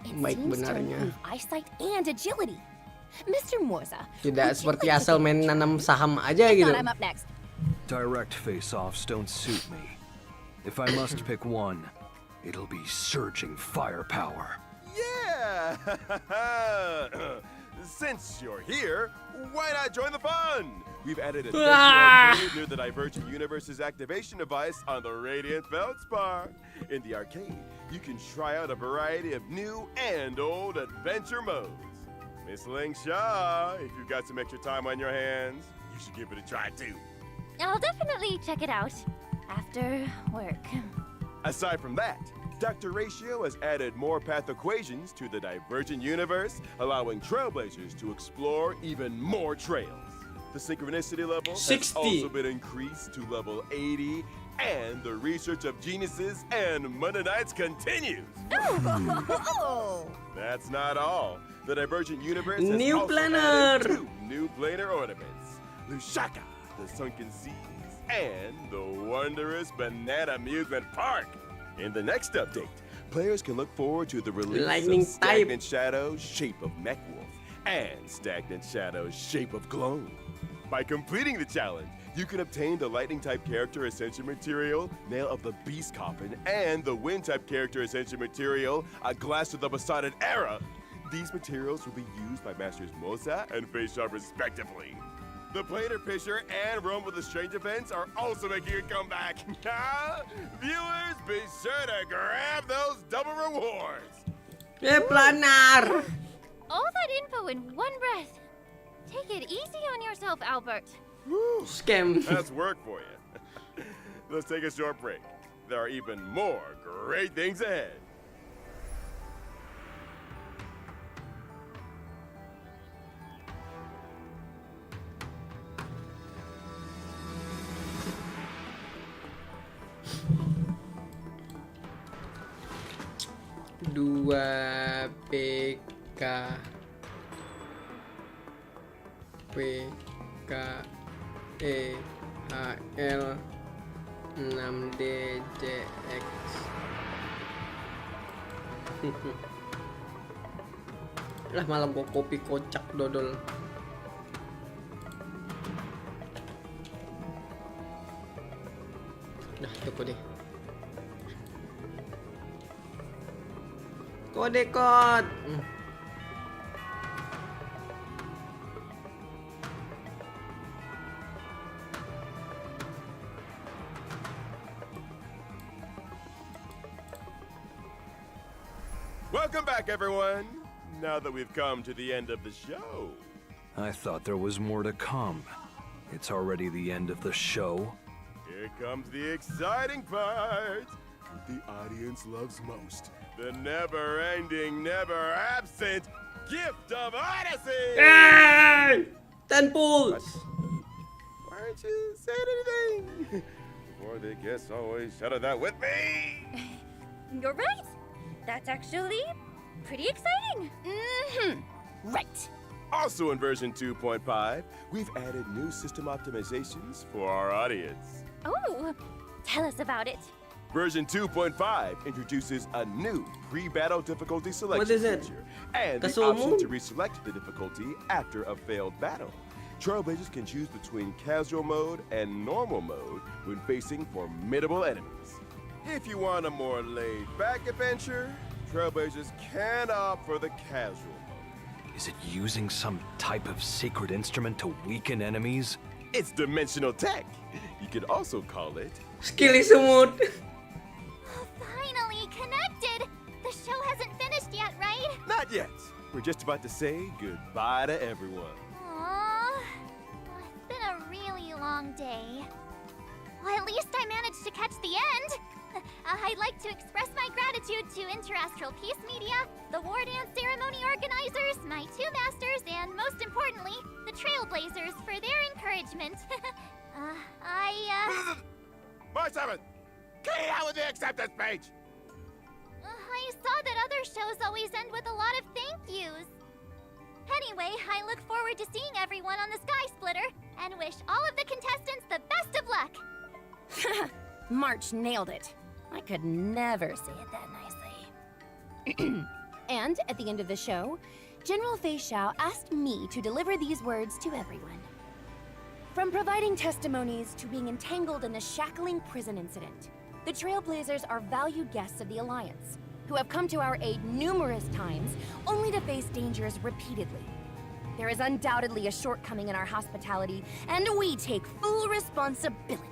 It Baik seems to benarnya. improve eyesight and agility. Mr. Morza, Tidak would you seperti like to asal take a main picture? nanam saham aja Hang gitu. on, I'm up next. Direct face-offs don't suit me. If I must pick one, it'll be surging firepower. Yeah! Since you're here, why not join the fun? We've added a arcade near the Divergent Universe's activation device on the Radiant Feldspar. In the arcade, you can try out a variety of new and old adventure modes. Miss Ling Shaw, if you've got some extra time on your hands, you should give it a try too. I'll definitely check it out after work. Aside from that, Dr. Ratio has added more path equations to the Divergent Universe, allowing trailblazers to explore even more trails. The synchronicity level 60. has also been increased to level 80, and the research of geniuses and Mennonites continues. Oh! That's not all. The Divergent Universe has New also planner. added 2 new planar ornaments, Lushaka, the Sunken Seas, and the wondrous Banana Amusement Park. In the next update, players can look forward to the release Lightning of type. Stagnant Shadow's Shape of Mechwolf and Stagnant Shadow's Shape of Gloam. By completing the challenge, you can obtain the Lightning type character Ascension material, Nail of the Beast Coffin, and the Wind type character Ascension material, A Glass of the Besotted Era. These materials will be used by Masters Mosa and Face Sharp respectively. The Planar Fisher and Rome with the Strange events are also making a comeback. Viewers, be sure to grab those double rewards. Planar. All that info in one breath. Take it easy on yourself, Albert. Scam. That's work for you. Let's take a short break. There are even more great things ahead. Dua PK PKEHL 6DJX. Lah malah gua kopi kocak dodol. Dah toko deh. Kode kod. Welcome back, everyone. Now that we've come to the end of the show. I thought there was more to come. It's already the end of the show. Here comes the exciting part. The audience loves most. The never-ending, never-absent gift of Odyssey! Hey! 10 pulls. Why aren't you saying anything? Before the guests always shouted that with me! You're right. That's actually pretty exciting. Mm-hmm. Right. Also in version 2.5, we've added new system optimizations for our audience. Oh, tell us about it. Version 2.5 introduces a new pre-battle difficulty selection What is it? feature and the Kasomo? option to reselect the difficulty after a failed battle. Trailblazers can choose between casual mode and normal mode when facing formidable enemies. If you want a more laid-back adventure, Trailblazers can opt for the casual mode. Is it using some type of secret instrument to weaken enemies? It's dimensional tech. You could also call it Skill semut. Finally connected! The show hasn't finished yet, right? Not yet. We're just about to say goodbye to everyone. Aww. It's been a really long day. Well, at least I managed to catch the end. I'd like to express my gratitude to Interastral Peace Media, the War Dance Ceremony organizers, my two masters, and most importantly, the Trailblazers for their encouragement. March 7th! Key out with the acceptance page! I saw that other shows always end with a lot of thank yous. Anyway, I look forward to seeing everyone on the Sky Splitter and wish all of the contestants the best of luck. March nailed it. I could never say it that nicely. And at the end of the show, General Fei Xiao asked me to deliver these words to everyone. From providing testimonies to being entangled in the shackling prison incident, the Trailblazers are valued guests of the Alliance, who have come to our aid numerous times, only to face dangers repeatedly. There is undoubtedly a shortcoming in our hospitality, and we take full responsibility.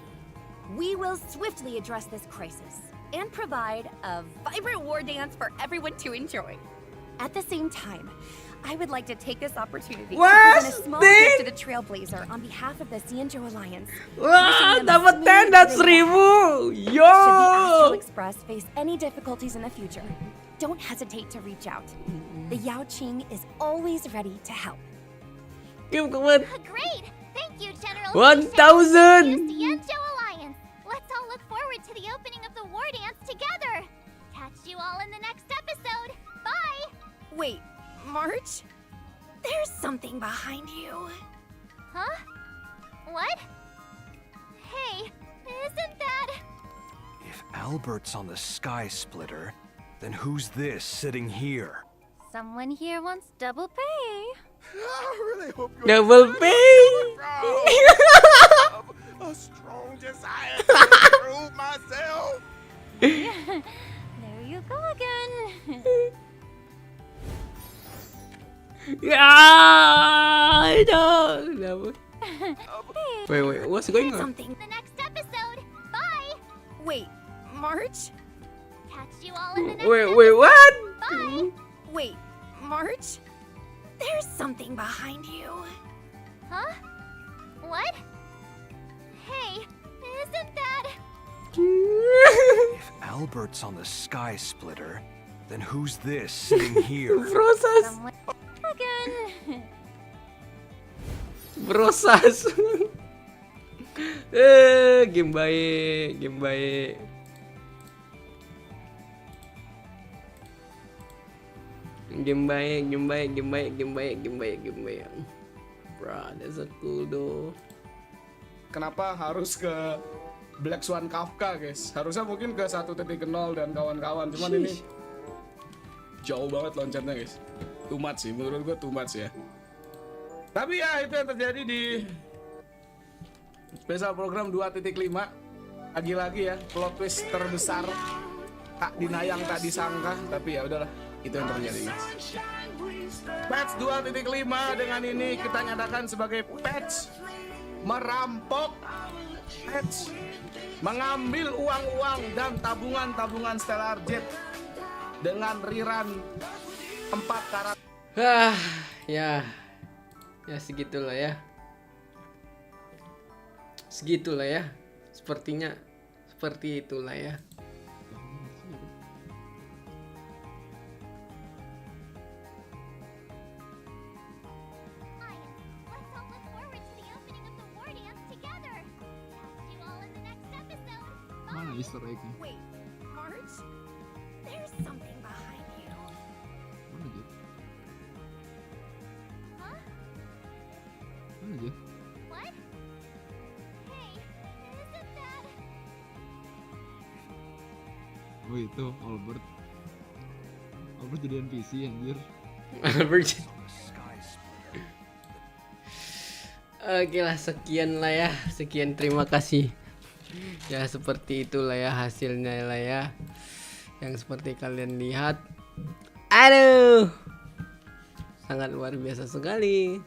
We will swiftly address this crisis and provide a vibrant war dance for everyone to enjoy. At the same time, I would like to take this opportunity to present a small gift to the Trailblazer on behalf of the Xianzhou Alliance. Wah, dapat tenda 1000. Should the Astral Express face any difficulties in the future, don't hesitate to reach out. The Yao Qing is always ready to help. Great! Thank you, General. 1000. The Xianzhou Alliance. Let's all look forward to the opening of the war dance together. Catch you all in the next episode. Bye! Wait, March? There's something behind you. Huh? What? Hey, isn't that... If Albert's on the Sky Splitter, then who's this sitting here? Someone here wants double pay. I really hope you're Double pay. proud of a strong desire to improve myself. There you go again. Ya, no. Wait, what's going on? Something. The next episode. Bye! Wait, March? Catch you all in the next Wait, episode. what? Bye! Wait, March? There's something behind you. Huh? What? Hey, isn't that... If Albert's on the Sky Splitter, then who's this sitting here? Proses. Someone again. Proses. Game baik, game baik. Game baik, game baik, game baik, game baik, game baik, game baik. Bro, that's so cool though. Kenapa harus ke Black Swan Kafka, guys? Harusnya mungkin ke 1.0 dan kawan-kawan. Cuman ini jauh banget loncatnya, guys. Too much sih, menurut gue too much ya. Tapi ya itu yang terjadi di special program 2.5. Lagi-lagi ya, plot twist terbesar. Tak dinayang, tak disangka. Tapi ya udahlah, itu yang terjadi, guys. Patch 2.5 dengan ini kita nyatakan sebagai patch merampok, patch mengambil uang-uang dan tabungan-tabungan Stellar Jet dengan rerun 4 karakter. Ya segitulah ya. Segitulah ya. Sepertinya seperti itulah ya. Let's all look forward to the opening of the war dance together. Catch you all in the next episode. Mana Easter egg-nya? Wait, March? There's something behind you. Mana dia? Huh? Mana dia? What? Hey, isn't that... Oh itu Albert. Albert jadi NPC anjir. Albert. Oke lah, sekian lah ya. Sekian, terima kasih. Ya seperti itulah ya hasilnya lah ya. Yang seperti kalian lihat. Aduh, sangat luar biasa sekali.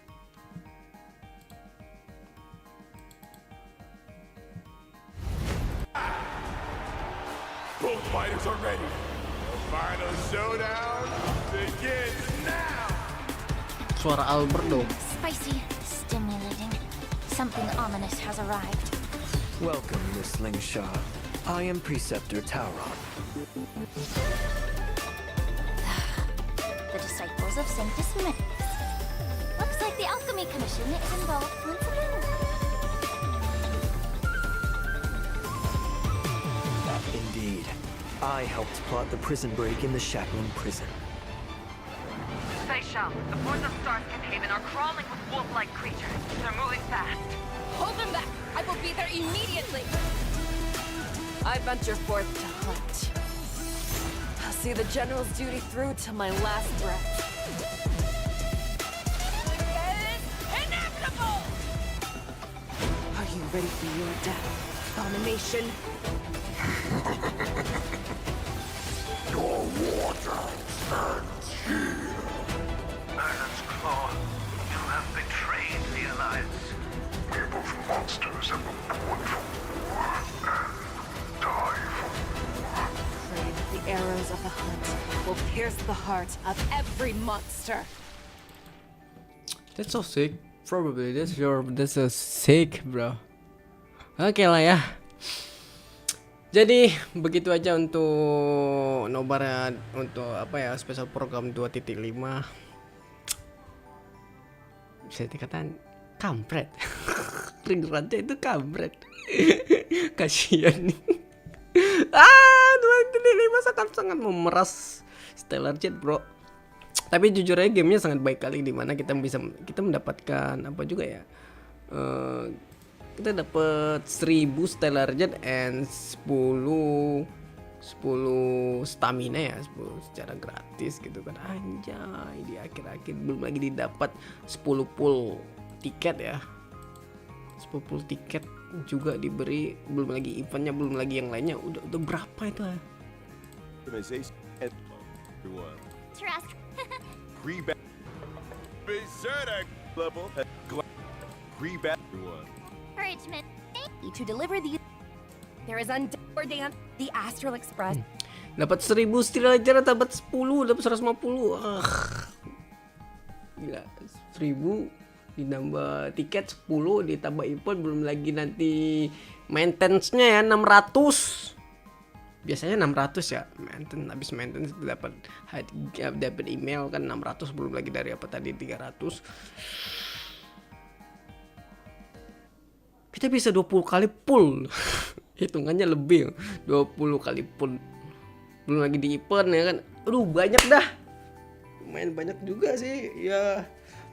Both fighters are ready. The final showdown begins now. Suara Albert dong. Spicy, stimulating. Something ominous has arrived. Welcome, Miss Slingshot. I am Preceptor Tauron. The disciples of Sanctus Mix. Looks like the Alchemy Commission is involved once again. Indeed. I helped plot the prison break in the Shackling prison. Facial, the ports of Starscape Haven are crawling with wolf-like creatures. They're moving fast. Hold them back! I will be there immediately! I venture forth to hunt. I'll see the General's duty through to my last breath. Inevitable! Are you ready for your death, abomination? Your water turns here. Iron's Claw, you have betrayed the Alliance. We're both monsters and were born for war and die for war. Pray that the arrows of the hunt will pierce the heart of every monster. That's so sick. Probably that's so sick, bro. Oke lah ya. Jadi begitu aja untuk Nobar ya, untuk apa ya, special program 2.5. Bisa dikatakan kampret. Ringratnya itu kampret. Kasihan nih. 2.5 sangat memeras Stellar Jet, bro. Tapi jujur aja gamenya sangat baik kali, dimana kita mendapatkan apa juga ya. Kita dapat 1000 Stellar Jet and 10 stamina ya, 10 secara gratis gitu kan. Anjay, di akhir-akhir belum lagi didapat 10 pool tiket ya. 10 pool tiket juga diberi, belum lagi eventnya, belum lagi yang lainnya. Udah berapa itu ya? Trust. Be sure to level pre-bat everyone. Encouragement. To deliver these, there is undoubtedly the Astral Express. Dapat 1000 Stellar Jet, dapat 10, dapat 150. Gila, 1000 ditambah tiket 10 ditambah event, belum lagi nanti maintenance-nya ya 600. Biasanya 600 ya, habis maintenance dapat email kan 600, belum lagi dari apa tadi 300. Kita bisa 20 kali pull. Hitungannya lebih 20 kali pull. Belum lagi di event ya kan. Aduh, banyak dah. Lumayan banyak juga sih. Ya,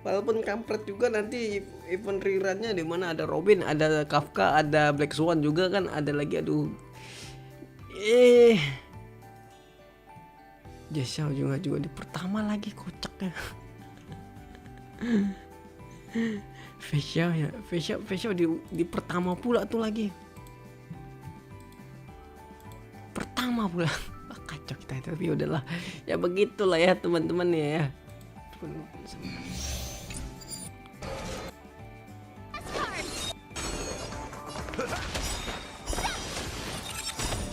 walaupun kampret juga nanti event rerunnya, di mana ada Robin, ada Kafka, ada Black Swan juga kan, ada lagi. Aduh. Jasa juga di pertama lagi, kocaknya. Facial di pertama pula tuh lagi. Pertama pula. Kacau kita, tapi udahlah. Ya begitulah ya teman-teman ya.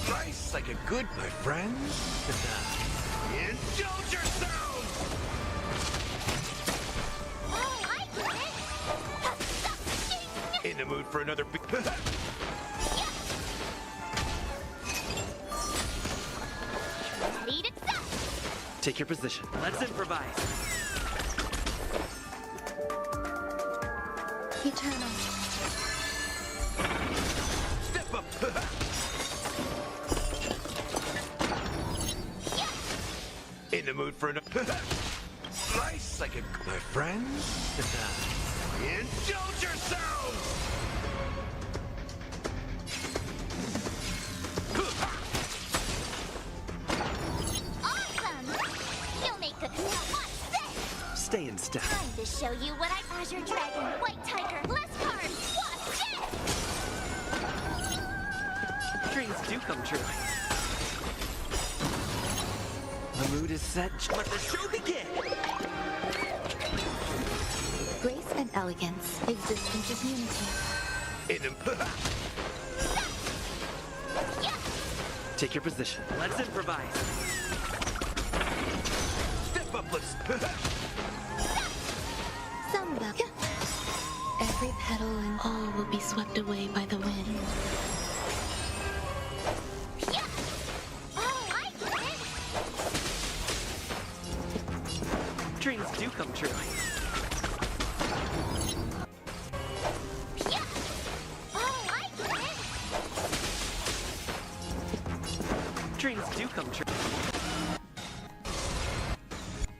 Nice like a good, my friends. Indulge yourselves! In the mood for another big... Take your position. Let's improvise. Eternal. Step up! In the mood for another... Nice like a... My friends? Indulge yourselves! Stay in step. Time to show you what I... Azure Dragon, White Tiger, let's go! come true. The mood is set. Let the show begin. Grace and elegance exist in community. Take your position. Let's improvise. Step up, let's. Samba. Every petal and all will be swept away by the wind. Dreams do come true. Dreams do come true.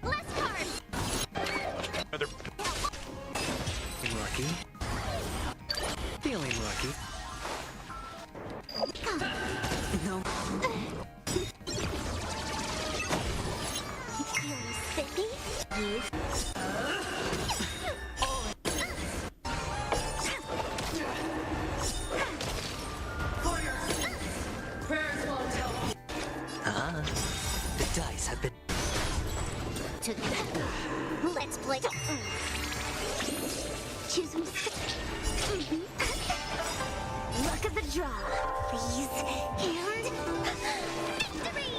Less cards. Lucky. Feeling lucky. No. Feeling sticky? The dice have been. Let's play. Choose me. Luck of the draw, please. And victory!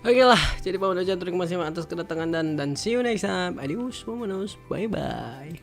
Oke lah, jadi Paman ucapkan terima kasih atas kedatangan dan see you next time. Adios, vamonos, bye bye.